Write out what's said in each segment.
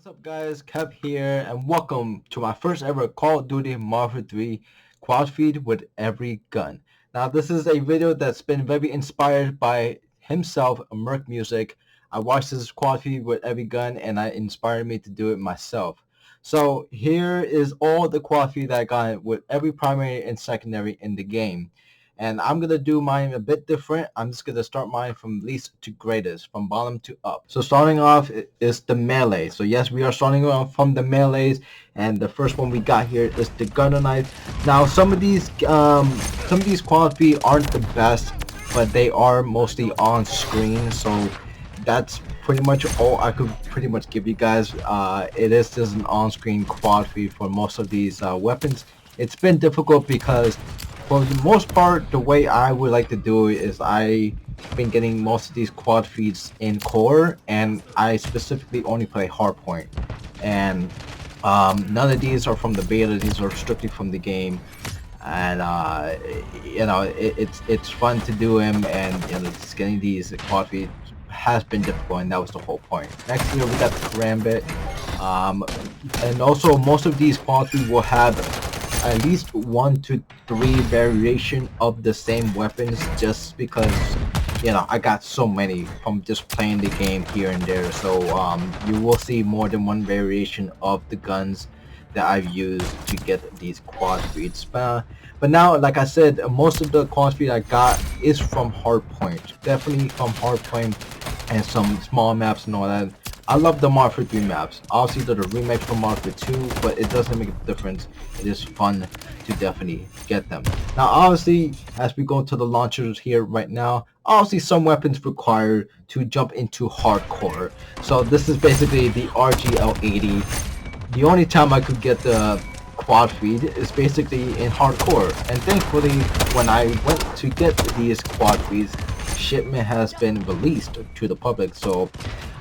up guys, Kev here and welcome to my first ever Call of Duty Modern Warfare 3 quad feed with every gun. Now this is a video that's been very inspired by himself, Merc Music. I watched this quad feed with every gun and it inspired me to do it myself. So here is all the quad feed that I got with every primary and secondary in the game. And I'm going to do mine a bit different. I'm just going to start mine from least to greatest, from bottom to up. So starting off is the melee. So yes, we are starting off from the melees. And the first one we got here is the gunner knife. Now some of these quality aren't the best, but they are mostly on screen. So that's pretty much all I could pretty much give you guys. It is just an on-screen quad feed for most of these weapons. It's been difficult because for the most part, the way I would like to do it is I've been getting most of these quad feeds in core, and I specifically only play hardpoint. And none of these are from the beta; these are strictly from the game. And you know, it's fun to do them, and you know, just getting these quad feeds has been difficult, and that was the whole point. Next here we got the karambit, and also most of these quad feeds will have at least 1 to 3 variation of the same weapons, just because you know I got so many from just playing the game here and there. So you will see more than one variation of the guns that I've used to get these quad feeds. But now, like I said, most of the quad feed I got is from hardpoint, definitely from hardpoint and some small maps and all that. I love the Modern Warfare 3 maps. Obviously, they're the remakes from Modern Warfare 2, but it doesn't make a difference. It is fun to definitely get them. Now, obviously, as we go to the launchers here right now, obviously some weapons require to jump into hardcore. So this is basically the RGL-80. The only time I could get the quad feed is basically in hardcore. And thankfully, when I went to get these quad feeds, shipment has been released to the public. So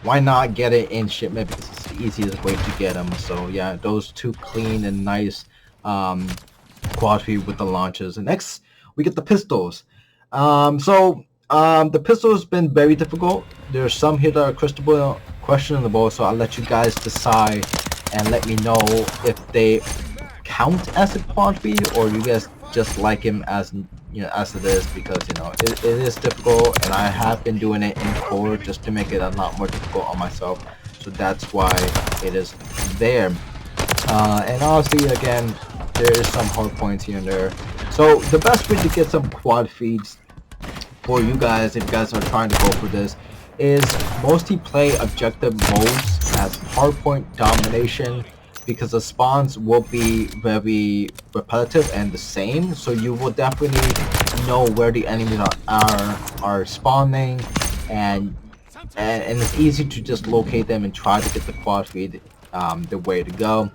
why not get it in shipment, because it's the easiest way to get them. So yeah, those two clean and nice quad feed with the launchers. And next we get the pistols. The pistol has been very difficult. There's some here that are questionable, so I'll let you guys decide and let me know if they count as a quad feed, or you guys just like him as, you know, as it is, because you know it is difficult, and I have been doing it in core just to make it a lot more difficult on myself. So that's why it is there. And obviously, again, there is some hard points here and there. So the best way to get some quad feeds for you guys, if you guys are trying to go for this, is mostly play objective modes as hardpoint domination, because the spawns will be very repetitive and the same, so you will definitely know where the enemies are spawning, and it's easy to just locate them and try to get the quad feed the way to go.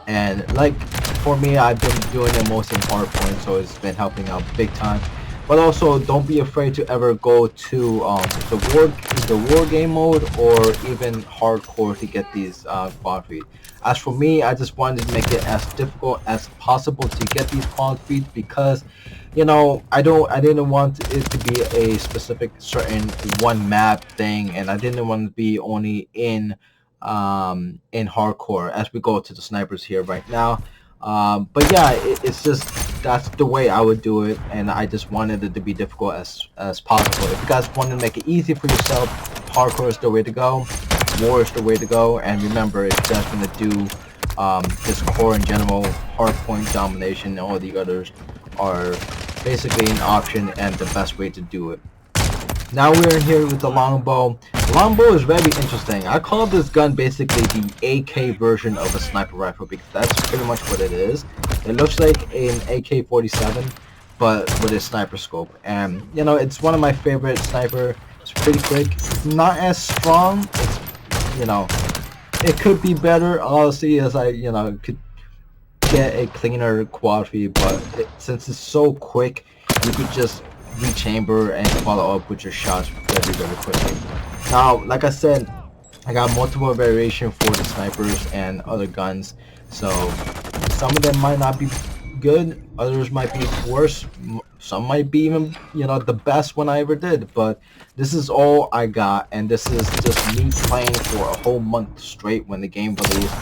And like for me, I've been doing it mostly in hardpoint, so it's been helping out big time. But also, don't be afraid to ever go to the war game mode or even hardcore to get these quad feed. As for me, I just wanted to make it as difficult as possible to get these quad feeds, because you know I didn't want it to be a specific certain one map thing, and I didn't want to be only in hardcore. As we go to the snipers here right now. But yeah, it's just, that's the way I would do it, and I just wanted it to be difficult as possible. If you guys want to make it easy for yourself, hardcore is the way to go, war is the way to go. And remember, if you guys want to do just core in general, hardpoint domination and all the others are basically an option and the best way to do it. Now we're in here with the longbow. The longbow is very interesting. I call this gun basically the AK version of a sniper rifle, because that's pretty much what it is. It looks like an AK-47, but with a sniper scope. And you know, it's one of my favorite sniper. It's pretty quick. It's not as strong. It's, you know, it could be better, honestly, as I, you know, could get a cleaner quad feed, but since it's so quick, you could just rechamber and follow up with your shots very quickly. Now, like I said, I got multiple variation for the snipers and other guns, so some of them might not be good, others might be worse. Some might be even, you know, the best one I ever did, but this is all I got, and this is just me playing for a whole month straight when the game released,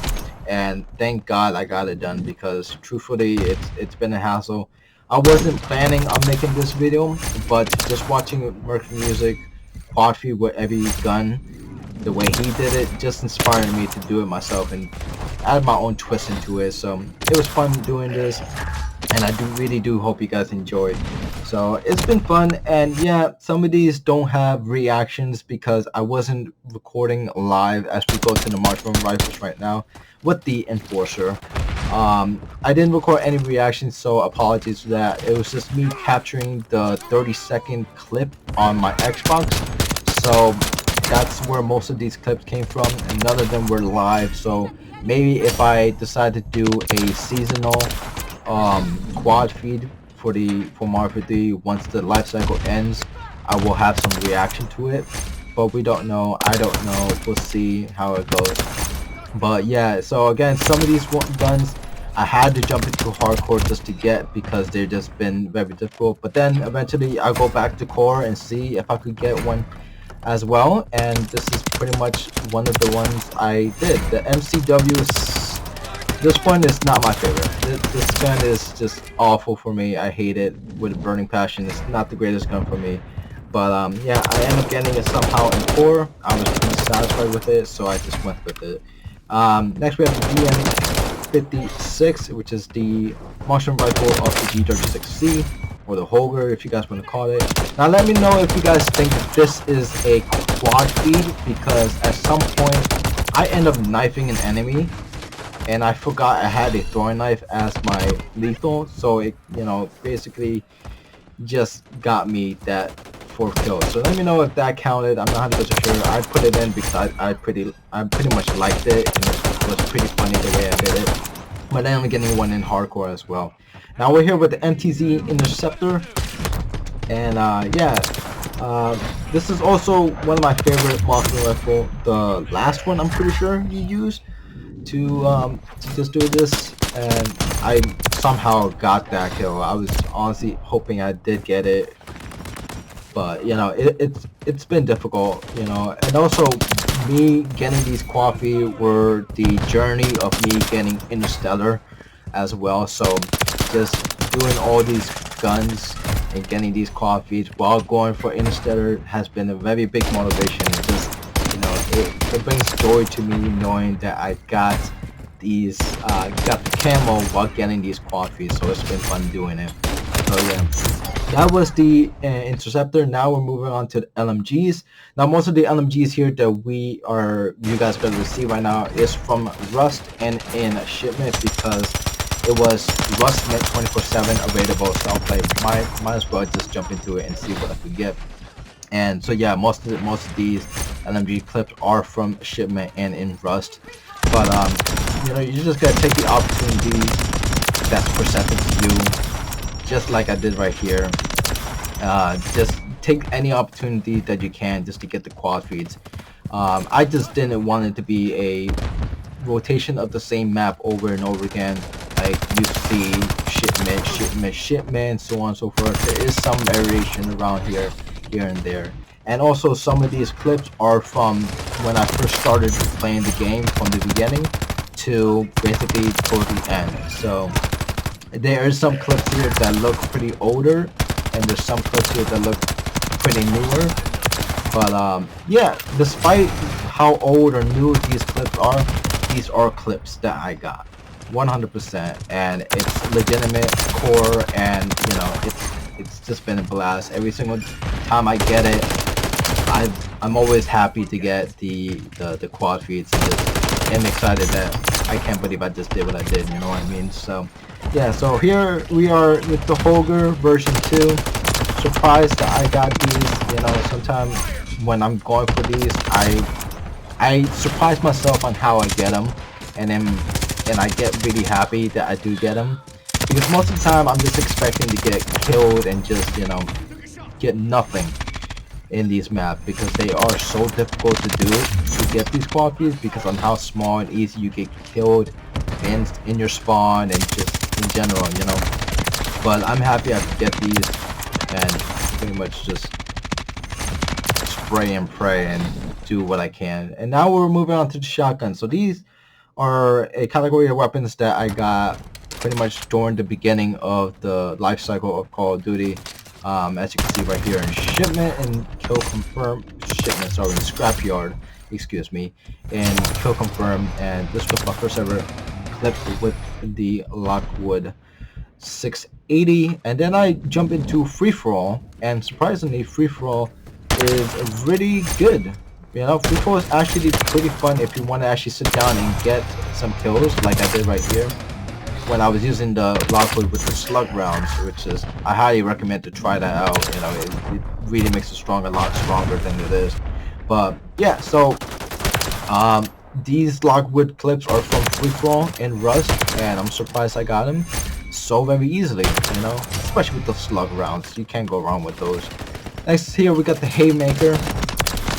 and thank God I got it done, because truthfully, it's been a hassle. I wasn't planning on making this video, but just watching Marksman music, quad feed with every gun, the way he did it, just inspired me to do it myself and add my own twist into it. So it was fun doing this, and I really do hope you guys enjoyed. So it's been fun, and yeah, some of these don't have reactions because I wasn't recording live as we go to the Marksman rifles right now with the Enforcer. I didn't record any reactions, so apologies for that. It was just me capturing the 30-second clip on my Xbox, so that's where most of these clips came from, and none of them were live. So maybe if I decide to do a seasonal quad feed for Marvel 3 once the life cycle ends, I will have some reaction to it, but we don't know. I don't know. We'll see how it goes. But yeah, so again, some of these guns I had to jump into hardcore just to get, because they've just been very difficult. But then eventually I'll go back to core and see if I could get one as well, and this is pretty much one of the ones I did. The MCW is, this one is not my favorite. This gun is just awful for me. I hate it with a burning passion. It's not the greatest gun for me. But yeah, I ended up getting it somehow in core. I was pretty satisfied with it, so I just went with it. Next we have the GM56, which is the Marksman rifle of the G36C, or the Holger, if you guys want to call it. Now let me know if you guys think this is a quad feed, because at some point I end up knifing an enemy, and I forgot I had a throwing knife as my lethal, so it, you know, basically just got me that 4 kills. So let me know if that counted. I'm not 100% sure. I put it in because I pretty much liked it, and it was pretty funny the way I did it. But I am getting one in hardcore as well. Now we're here with the MTZ Interceptor, and yeah, this is also one of my favorite Marksman rifle. The last one I'm pretty sure you used to just do this, and I somehow got that kill. I was honestly hoping I did get it, but you know, it's been difficult, you know. And also me getting these coffee were the journey of me getting Interstellar as well. So just doing all these guns and getting these coffees while going for Interstellar has been a very big motivation. It just, you know, it brings joy to me knowing that I got these got the camo while getting these coffees. So it's been fun doing it. So yeah, that was the Interceptor. Now we're moving on to the LMGs. Now most of the LMGs here that you guys gonna see right now is from Rust and in shipment, because it was Rust meant 24/7 available. So I'll play. Might as well just jump into it and see what I could get. And so yeah, most of these LMG clips are from shipment and in Rust. But you know, you just gotta take the opportunity that's presented to you, just like I did right here. Just take any opportunity that you can just to get the quad feeds. I just didn't want it to be a rotation of the same map over and over again. Like you see shipment, so on and so forth. There is some variation around here and there. And also some of these clips are from when I first started playing the game, from the beginning to basically toward the end. So there is some clips here that look pretty older, and there's some clips here that look pretty newer. But yeah, despite how old or new these these are clips that I got 100%, and it's legitimate core, and you know, it's just been a blast. Every single time I get it, I'm always happy to get the quad feeds, and excited that I can't believe I just did what I did, you know what I mean? So yeah, so here we are with the Holger version 2. Surprised that I got these. You know, sometimes when I'm going for these, I surprise myself on how I get them, and I get really happy that I do get them, because most of the time I'm just expecting to get killed and just, you know, get nothing in these maps, because they are so difficult to do to get these copies, because on how small and easy you get killed in your spawn and just in general, you know. But I'm happy I could get these. and pretty much just spray and pray and do what I can. And now we're moving on to the shotgun. So these are a category of weapons that I got pretty much during the beginning of the life cycle of Call of Duty. As you can see right here in shipment and kill confirm shipment, sorry, in scrapyard, excuse me, and kill confirm. And this was my first ever clip with the Lockwood 680, and then I jump into free for all, and surprisingly, free for all is really good. You know, free for all is actually pretty fun if you want to actually sit down and get some kills, like I did right here when I was using the Lockwood with the slug rounds, which is, I highly recommend to try that out. You know, it really makes it a lot stronger than it is. But yeah, so these Lockwood clips are from free for all in Rust, and I'm surprised I got them so very easily. You know, especially with the slug rounds, you can't go wrong with those. Next here we got the Haymaker,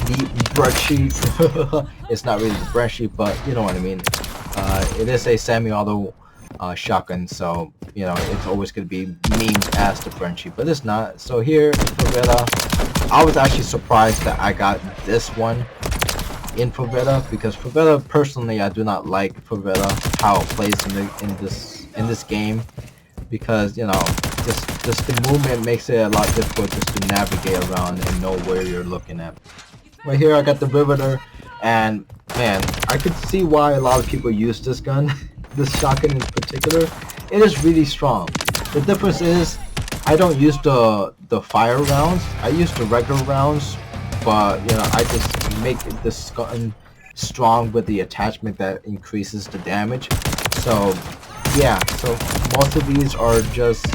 the bread sheet. It's not really the bread sheet, but you know what I mean. It is a semi-auto shotgun, so you know it's always going to be memed as the bread sheet, but it's not. So here, Favetta, I was actually surprised that I got this one in Favetta, because Favetta, personally, I do not like Favetta how it plays in this game, because you know just the movement makes it a lot difficult just to navigate around and know where you're looking at. Right here I got the Riveter, and man, I could see why a lot of people use this gun. This shotgun in particular, it is really strong. The difference is I don't use the fire rounds, I use the regular rounds, but you know, I just make this gun strong with the attachment that increases the damage. So yeah, so most of these are just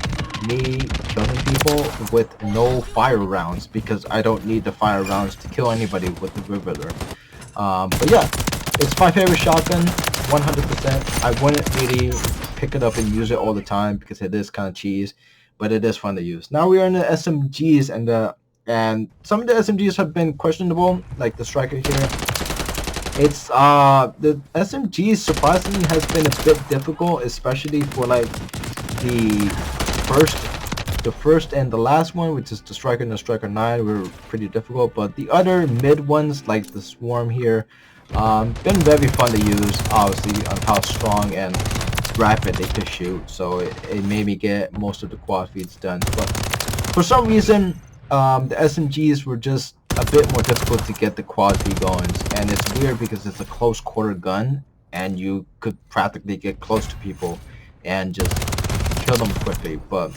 me killing people with no fire rounds, because I don't need the fire rounds to kill anybody with the Riveter. But yeah, it's my favorite shotgun, 100%. I wouldn't really pick it up and use it all the time because it is kind of cheese, but it is fun to use. Now we are in the SMGs, and some of the SMGs have been questionable, like the Striker here. It's the SMGs surprisingly has been a bit difficult, especially for like the first and the last one, which is the Striker and the Striker 9, were pretty difficult, but the other mid ones, like the Swarm here, been very fun to use, obviously, on how strong and rapid they can shoot, so it made me get most of the quad feeds done. But for some reason, the SMGs were just a bit more difficult to get the quad feed going, and it's weird because it's a close quarter gun, and you could practically get close to people and just kill them quickly. But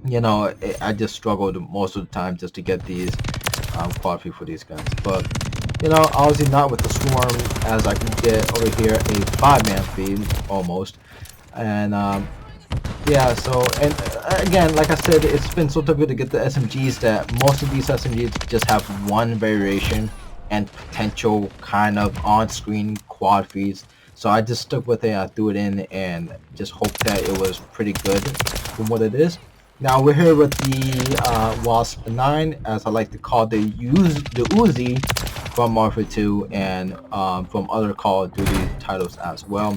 you know, I just struggled most of the time just to get these quad feed for these guns. But you know, obviously not with the Swarm, as I can get over here a 5-man feed almost. And yeah, so, and again, like I said, it's been so difficult to get the SMGs that most of these SMGs just have one variation and potential kind of on-screen quad feeds. So I just stuck with it, I threw it in, and just hoped that it was pretty good from what it is. Now we're here with the Wasp 9, as I like to call the Uzi from Warfare 2 and from other Call of Duty titles as well.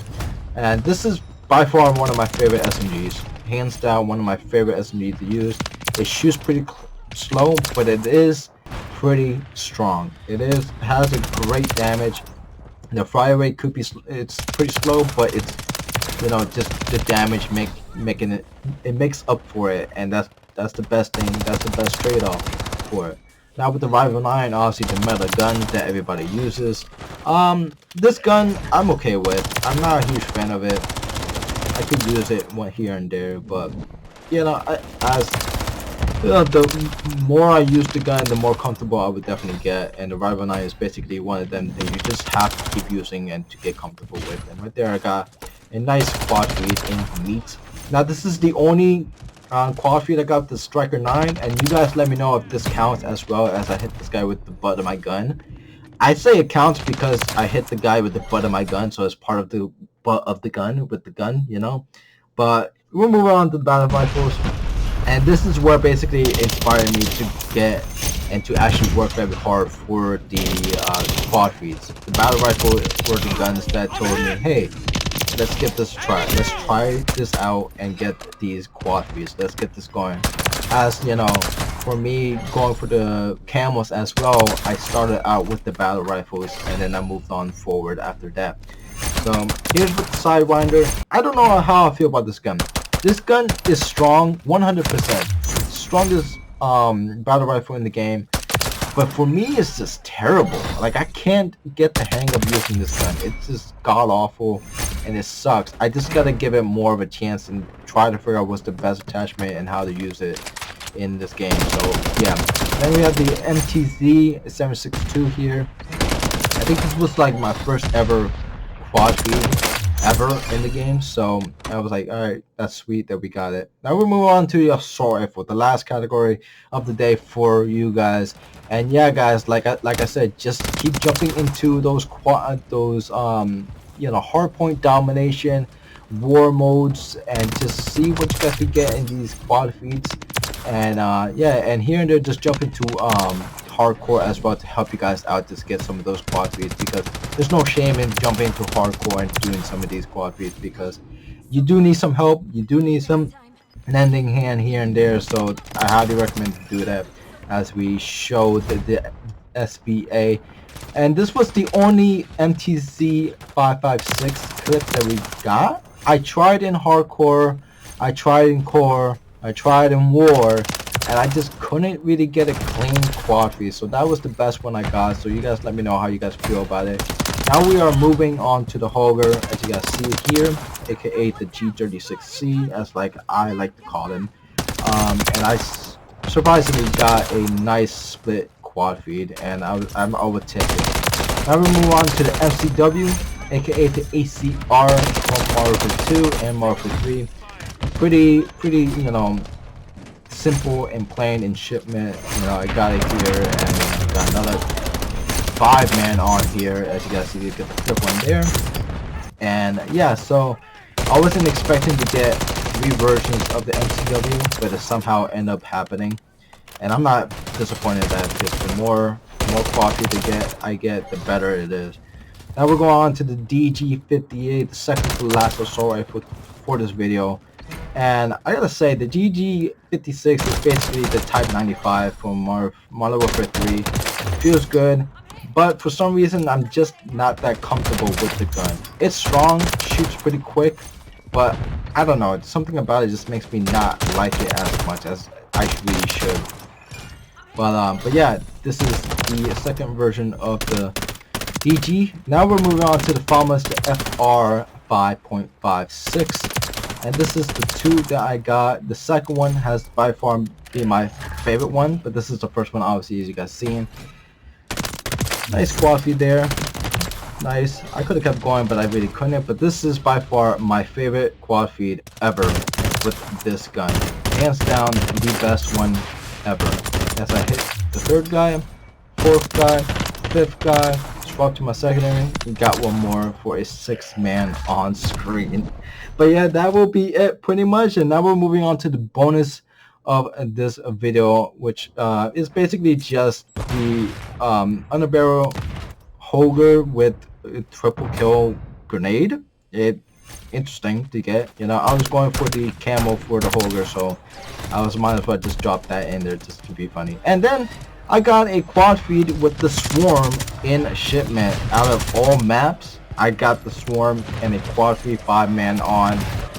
And this is by far one of my favorite SMGs. Hands down, one of my favorite SMGs to use. It shoots pretty slow, but it is pretty strong. It has a great damage. The fire rate could be, it's pretty slow, but it's, you know, just the damage making it makes up for it, and that's the best thing. That's the best trade-off for it. Now with the Rival 9, obviously the meta gun that everybody uses. This gun I'm okay with. I'm not a huge fan of it. I could use it one here and there, but you know, the more I use the gun, the more comfortable I would definitely get. And the Rival 9 is basically one of them that you just have to keep using and to get comfortable with. And right there, I got a nice quad feed in meat. Now this is the only quad feed I got, the Striker 9, and you guys let me know if this counts as well, as I hit this guy with the butt of my gun. I say it counts because I hit the guy with the butt of my gun, so it's part of the butt of the gun with the gun, you know. But we'll move on to the battle rifles, and this is what basically inspired me to get and to actually work very hard for the quad feeds. The battle rifle were the guns that told me, hey, let's give this a try. Let's try this out and get these quad feeds. Let's get this going. As you know, for me, going for the camos as well, I started out with the battle rifles, and then I moved on forward after that. So here's with the Sidewinder. I don't know how I feel about this gun. This gun is strong, 100%. Strongest battle rifle in the game. But for me, it's just terrible. Like, I can't get the hang of using this gun. It's just god-awful, and it sucks. I just gotta give it more of a chance and try to figure out what's the best attachment and how to use it in this game. So, yeah. Then we have the MTZ 762 here. I think this was like my first ever quad feed ever in the game, so I was like, alright, that's sweet that we got it. Now we'll move on to the assault rifle, the last category of the day for you guys. And yeah, guys, like I said, just keep jumping into those you know, hardpoint domination war modes, and just see what you guys can get in these quad feeds. And yeah, and here and there, just jump into hardcore as well to help you guys out, just get some of those quad feeds, because there's no shame in jumping into hardcore and doing some of these quad feeds, because you do need some help, you do need some lending hand here and there. So I highly recommend to do that, as we showed the SBA. And this was the only MTZ 556 clip that we got. I tried in hardcore, I tried in core, I tried in war, and I just couldn't really get a clean quad feed. So that was the best one I got. So you guys let me know how you guys feel about it. Now we are moving on to the Holger, as you guys see here, aka the G36C, as like I like to call him. And I surprisingly got a nice split quad feed, and I'm over ticket. Now we move on to the MCW, aka the ACR from Modern Warfare 2 and Modern Warfare 3. Pretty, you know, simple and plain in shipment. You know, I got it here, and got another 5-man on here, as you guys see, you get the flip one there. And yeah, so I wasn't expecting to get 3 versions of the MCW, but it somehow ended up happening, and I'm not disappointed in that, because the more quality I get, the better it is. Now we're going on to the DG58, the second to last assault rifle for this video. And I gotta say, the GG56 is basically the Type 95 from Modern Warfare 3. Feels good, but for some reason I'm just not that comfortable with the gun. It's strong, shoots pretty quick, but I don't know, something about it just makes me not like it as much as I really should. But yeah, this is the second version of the DG. Now we're moving on to the famous, the FR 5.56. And this is the 2 that I got. The second one has by far been my favorite one, but this is the first one, obviously, as you guys seen. Nice quad feed there. Nice. I could have kept going, but I really couldn't. But this is by far my favorite quad feed ever with this gun. Hands down, the best one ever. As I hit the 3rd guy, 4th guy, 5th guy, swap to my secondary, and got one more for a 6-man on screen. But yeah, that will be it pretty much. And now we're moving on to the bonus of this video, which is basically just the underbarrel Holger with a triple kill grenade. Interesting to get. You know, I was going for the camo for the Holger, so I might as well just drop that in there just to be funny. And then I got a quad feed with the Swarm in shipment. Out of all maps, I got the Swarm and a quad feed 5-man on,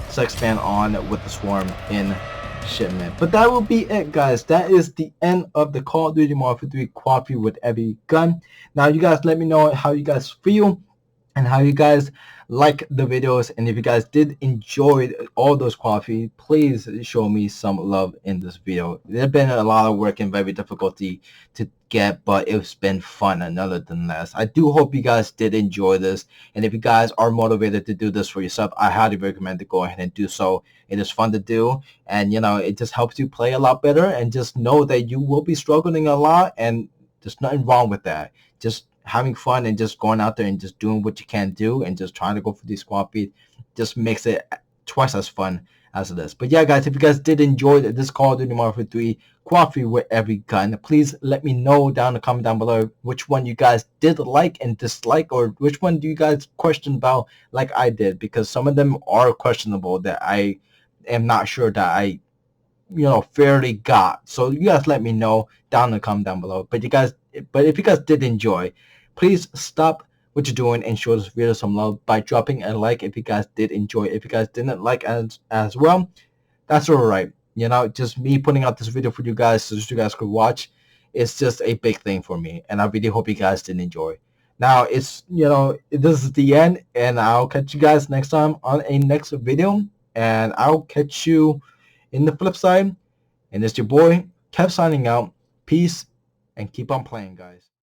6-man on with the Swarm in shipment. But that will be it, guys. That is the end of the Call of Duty Modern Warfare 3 quad feed with every gun. Now you guys let me know how you guys feel and how you guys like the videos, and if you guys did enjoy all those quad feeds, please show me some love in this video. There's been a lot of work and very difficulty to get, but it's been fun nonetheless. I do hope you guys did enjoy this, and if you guys are motivated to do this for yourself, I highly recommend to go ahead and do so. It is fun to do, and you know, it just helps you play a lot better, and just know that you will be struggling a lot, and there's nothing wrong with that. Just having fun and just going out there and just doing what you can do and just trying to go for these squad beats just makes it twice as fun as it is. But yeah, guys, if you guys did enjoy this Call of Duty Modern Warfare 3 quad feed with every gun, please let me know down in the comment down below which one you guys did like and dislike, or which one do you guys question about like I did, because some of them are questionable that I am not sure that I fairly got. So you guys let me know down in the comment down below. But if you guys did enjoy, please stop what you're doing and show this video some love by dropping a like if you guys did enjoy. If you guys didn't like as well, that's all right. Just me putting out this video for you guys so that you guys could watch. It's just a big thing for me, and I really hope you guys did enjoy. Now this is the end, and I'll catch you guys next time on a next video, and I'll catch you in the flip side. And it's your boy Kev signing out. Peace, and keep on playing, guys.